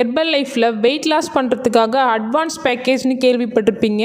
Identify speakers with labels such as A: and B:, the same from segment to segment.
A: Herbal லைஃப்பில் weight loss பண்ணுறதுக்காக advance பேக்கேஜ்னு கேள்விப்பட்டிருப்பீங்க.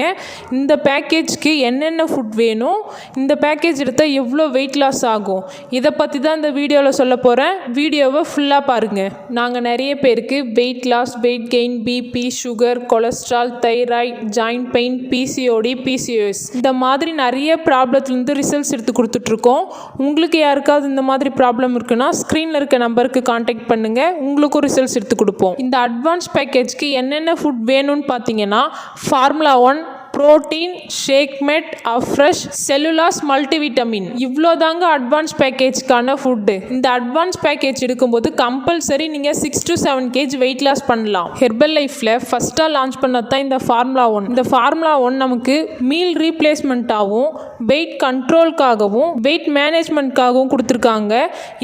A: இந்த பேக்கேஜ்க்கு என்னென்ன ஃபுட் வேணும், இந்த பேக்கேஜ் எடுத்தால் எவ்வளோ வெயிட் லாஸ் ஆகும், இதை பற்றி தான் இந்த வீடியோவில் சொல்ல போகிறேன். வீடியோவை ஃபுல்லாக பாருங்கள். நாங்கள் நிறைய பேருக்கு weight loss, weight gain, BP, sugar, cholesterol, thyroid, joint pain, PCOD, PCOS இந்த மாதிரி நிறைய ப்ராப்ளத்துலேருந்து ரிசல்ட்ஸ் எடுத்து கொடுத்துட்ருக்கோம். உங்களுக்கு யாருக்காவது இந்த மாதிரி ப்ராப்ளம் இருக்குன்னா ஸ்க்ரீனில் இருக்க நம்பருக்கு காண்டாக்ட் பண்ணுங்கள், உங்களுக்கும் ரிசல்ட்ஸ் எடுத்து கொடுப்போம். இந்த அட்வான்ஸ் பேக்கேஜ்க்கு என்னென்ன ஃபுட் வேணும்னு பார்த்தீங்கன்னா formula 1, protein, Shakemate, Afresh, Cell U Loss, multivitamin இவ்வளோ தாங்க அட்வான்ஸ் பேக்கேஜ்க்கான ஃபுட்டு. இந்த அட்வான்ஸ் பேக்கேஜ் எடுக்கும்போது கம்பல்சரி நீங்கள் 6 to 7 kg வெயிட் லாஸ் பண்ணலாம். ஹெர்பல் லைஃப்பில் ஃபஸ்ட்டாக லான்ச் பண்ணது தான் இந்த ஃபார்முலா 1. இந்த ஃபார்முலா 1 நமக்கு மீல் ரீப்ளேஸ்மெண்ட்டாகவும், வெயிட் கண்ட்ரோல்காகவும், வெயிட் மேனேஜ்மெண்ட்காகவும் கொடுத்துருக்காங்க.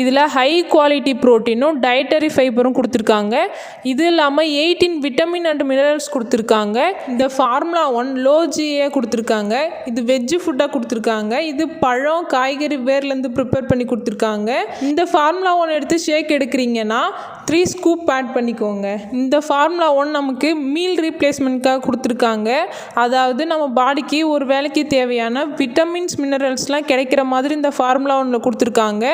A: இதில் ஹை குவாலிட்டி ப்ரோட்டீனும் டயட்டரி ஃபைபரும் கொடுத்துருக்காங்க. இது இல்லாமல் 18 விட்டமின் அண்ட் மினரல்ஸ் கொடுத்துருக்காங்க. இந்த ஃபார்முலா 1 லோ ஜிஏ கொடுத்துருக்காங்க. இது வெஜ்ஜு ஃபுட்டாக கொடுத்துருக்காங்க. இது பழம், காய்கறி வேர்லேருந்து ப்ரிப்பேர் பண்ணி கொடுத்துருக்காங்க. இந்த ஃபார்முலா 1 எடுத்து ஷேக் எடுக்கிறீங்கன்னா 3 ஸ்கூப் ஆட் பண்ணிக்கோங்க. இந்த ஃபார்முலா 1 நமக்கு மீல் ரீப்ளேஸ்மெண்ட்காக கொடுத்துருக்காங்க. அதாவது நம்ம பாடிக்கு ஒரு வேளைக்கு தேவையான விட்டமின்ஸ், மினரல்ஸ்லாம் கிடைக்கிற மாதிரி இந்த ஃபார்முலா 1 கொடுத்துருக்காங்க.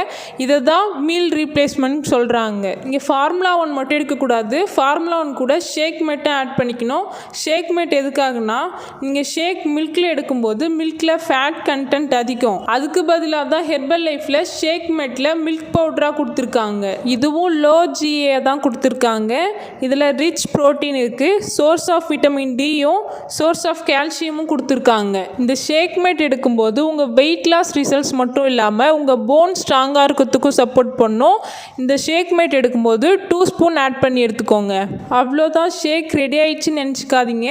A: இதை தான் மீல் ரீப்ளேஸ்மெண்ட் சொல்கிறாங்க. இங்கே ஃபார்முலா 1 மட்டும் எடுக்கக்கூடாது, ஃபார்முலா 1 கூட ஷேக் மெட்டும் ஆட் பண்ணிக்கணும். ஷேக் மெட் எதுக்காகனா, நீங்கள் ஷேக் மில்கில் எடுக்கும்போது மில்கில் ஃபேட் கண்டென்ட் அதிகம். அதுக்கு பதிலாக தான் ஹெர்பல் லைஃப்பில் ஷேக் மெட்டில் மில்க் பவுடராக கொடுத்துருக்காங்க. இதுவும் லோ ஜிஏ தான் கொடுத்துருக்காங்க. இதில் ரிச் ப்ரோட்டீன் இருக்குது, சோர்ஸ் ஆஃப் விட்டமின் டியும் சோர்ஸ் ஆஃப் கால்சியமும் கொடுத்துருக்காங்க. இந்த ஷேக் மெட் எடுக்கும்போது உங்கள் வெயிட் லாஸ் ரிசல்ட்ஸ் மட்டும் இல்லாமல் உங்கள் போன் ஸ்ட்ராங்காக இருக்கிறதுக்கும் சப்போர்ட் பண்ணும். இந்த ஷேக் மெட் எடுக்கும்போது 2 ஸ்பூன் ஆட் பண்ணி எடுத்துக்கோங்க. அவ்வளோதான், ஷேக் ரெடி ஆயிடுச்சுன்னு நினச்சிக்காதீங்க.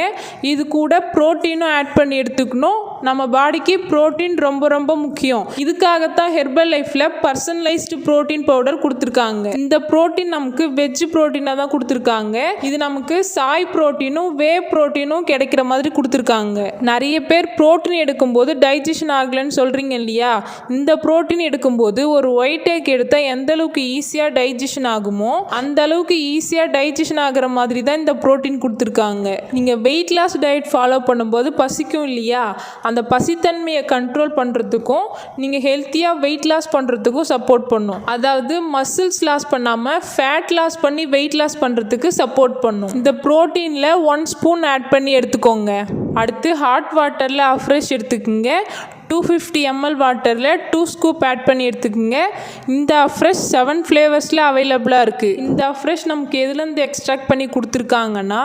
A: இது கூட ப்ரோட்டீனும் ஆட் பண்ணி எடுத்துக்கணும். நம்ம பாடிக்கு ப்ரோட்டீன் ரொம்ப ரொம்ப முக்கியம். இதுக்காகத்தான் ஹெர்பல் லைஃப்பில் பர்சனலைஸ்டு ப்ரோட்டீன் பவுடர் கொடுத்துருக்காங்க. இந்த ப்ரோட்டீன் நமக்கு வெஜ் ப்ரோட்டீனாக தான் கொடுத்துருக்காங்க. இது நமக்கு சாய் ப்ரோட்டீனும் வே ப்ரோட்டீனும் கிடைக்கிற மாதிரி கொடுத்துருக்காங்க. நிறைய பேர் ப்ரோட்டீன் எடுக்கும்போது டைஜஷன் ஆகலைன்னு சொல்கிறீங்க இல்லையா? இந்த ப்ரோட்டீன் எடுக்கும்போது ஒரு ஒயிட் எக் எடுத்தால் எந்த அளவுக்கு ஈஸியாக டைஜஷன் ஆகுமோ அந்த அளவுக்கு ஈஸியாக டைஜஷன் ஆகிற மாதிரி தான் இந்த ப்ரோட்டீன் கொடுத்துருக்காங்க. நீங்கள் வெயிட் லாஸ் டயட் ஃபாலோ பண்ணும்போது பசிக்கும் இல்லையா? அந்த பசித்தன்மையை கண்ட்ரோல் பண்ணுறதுக்கும் நீங்கள் ஹெல்த்தியாக வெயிட் லாஸ் பண்ணுறதுக்கும் சப்போர்ட் பண்ணும். அதாவது மசில்ஸ் லாஸ் பண்ணாமல் ஃபேட் லாஸ் பண்ணி வெயிட் லாஸ் பண்ணுறதுக்கு சப்போர்ட் பண்ணும். இந்த ப்ரோட்டீனில் 1 ஸ்பூன் ஆட் பண்ணி எடுத்துக்கோங்க. அடுத்து ஹாட் வாட்டரில் அஃப்ரெஷ் எடுத்துக்கோங்க. 250 ml வாட்டரில் 2 ஸ்கூப் ஆட் பண்ணி எடுத்துக்கோங்க. இந்த அஃப்ரெஷ் 7 ஃப்ளேவர்ஸில் அவைலபிளாக இருக்குது. இந்த அஃப்ரெஷ் நமக்கு எதுலேருந்து எக்ஸ்ட்ராக்ட் பண்ணி கொடுத்துருக்காங்கன்னா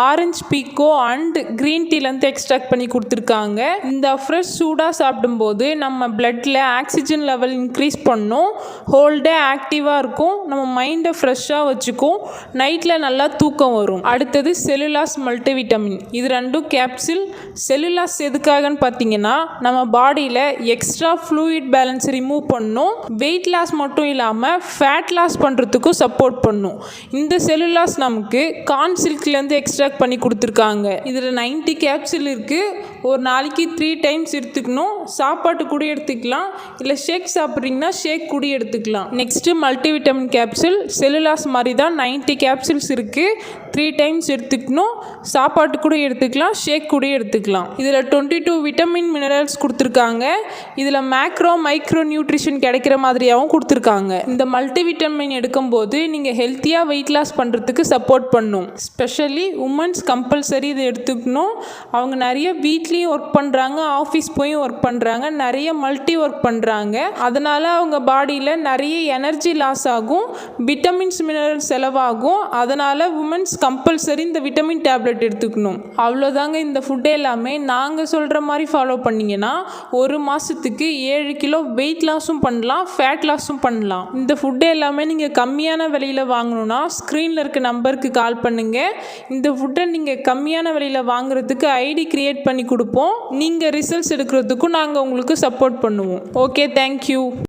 A: ஆரஞ்சு பீக்கோ அண்ட் க்ரீன் டீலேருந்து எக்ஸ்ட்ராக்ட் பண்ணி கொடுத்துருக்காங்க. இந்த அஃப்ரெஷ் சூடாக சாப்பிடும்போது நம்ம பிளட்டில் ஆக்சிஜன் லெவல் இன்க்ரீஸ் பண்ணும். ஹோல் டே ஆக்டிவாக இருக்கும், நம்ம மைண்டை ஃப்ரெஷ்ஷாக வச்சுக்கும், நைட்டில் நல்லா தூக்கம் வரும். அடுத்தது செல்லுலாஸ், மல்டிவிட்டமின் இது 2 கேப்சூல். செல்லுலாஸ் எதுக்காகன்னு பார்த்தீங்கன்னா நம்ம பாடியில் எக்ஸ்ட்ரா ஃப்ளூயிட் பேலன்ஸ் ரிமூவ் பண்ணும். வெயிட் லாஸ் மட்டும் இல்லாமல் ஃபேட் லாஸ் பண்ணுறதுக்கும் சப்போர்ட் பண்ணும். இந்த செல்லுலாஸ் நமக்கு கார்ன் சில்க்லேருந்து எக்ஸ்ட்ராக்ட் பண்ணி கொடுத்துருக்காங்க. இதில் 90 கேப்சூல் இருக்குது. ஒரு நாளைக்கு 3 டைம்ஸ் எடுத்துக்கணும். சாப்பாட்டு கூட எடுத்துக்கலாம், இல்லை ஷேக் சாப்பிட்றீங்கன்னா ஷேக் கூட எடுத்துக்கலாம். Next multivitamin capsule. செல்லுலாஸ் மாதிரி தான் 90 கேப்சூல்ஸ் இருக்குது. 3 டைம்ஸ் எடுத்துக்கணும். சாப்பாட்டு கூட எடுத்துக்கலாம், ஷேக் கூட எடுத்துக்கலாம். இதில் 22 விட்டமின் மினரல்ஸ் கொடுத்துருக்காங்க. இதில் மேக்ரோ மைக்ரோ நியூட்ரிஷன் கிடைக்கிற மாதிரியாகவும் கொடுத்துருக்காங்க. இந்த மல்டிவிட்டமின் எடுக்கும்போது நீங்கள் ஹெல்த்தியாக வெயிட் லாஸ் பண்ணுறதுக்கு சப்போர்ட் பண்ணும். ஸ்பெஷலி உமன்ஸ் கம்பல்சரி இதை எடுத்துக்கணும். அவங்க நிறைய வீட்லேயும் ஒர்க் பண்ணுறாங்க, ஆஃபீஸ் போயும் ஒர்க் பண்ணுறாங்க, நிறைய மல்டி ஒர்க் பண்ணுறாங்க. அதனால் அவங்க பாடியில் நிறைய எனர்ஜி லாஸ் ஆகும், விட்டமின்ஸ் மினரல்ஸ் செலவாகும். அதனால் உமன்ஸ் கம்பல்சரி இந்த விட்டமின் டேப்லெட் எடுத்துக்கணும். அவ்வளோதாங்க. இந்த ஃபுட் எல்லாமே நாங்கள் சொல்கிற மாதிரி ஃபாலோ பண்ணிங்கன்னா ஒரு மாதத்துக்கு 7 கிலோ வெயிட் லாஸும் பண்ணலாம், ஃபேட் லாஸும் பண்ணலாம். இந்த ஃபுட்டு எல்லாமே நீங்கள் கம்மியான விலையில் வாங்கணுன்னா ஸ்க்ரீனில் இருக்க நம்பருக்கு கால் பண்ணுங்கள். இந்த ஃபுட்டை நீங்கள் கம்மியான விலையில் வாங்குறதுக்கு ஐடி கிரியேட் பண்ணி கொடுப்போம். நீங்கள் ரிசல்ட்ஸ் எடுக்கிறதுக்கும் நாங்கள் உங்களுக்கு சப்போர்ட் பண்ணுவோம். Okay, thank you.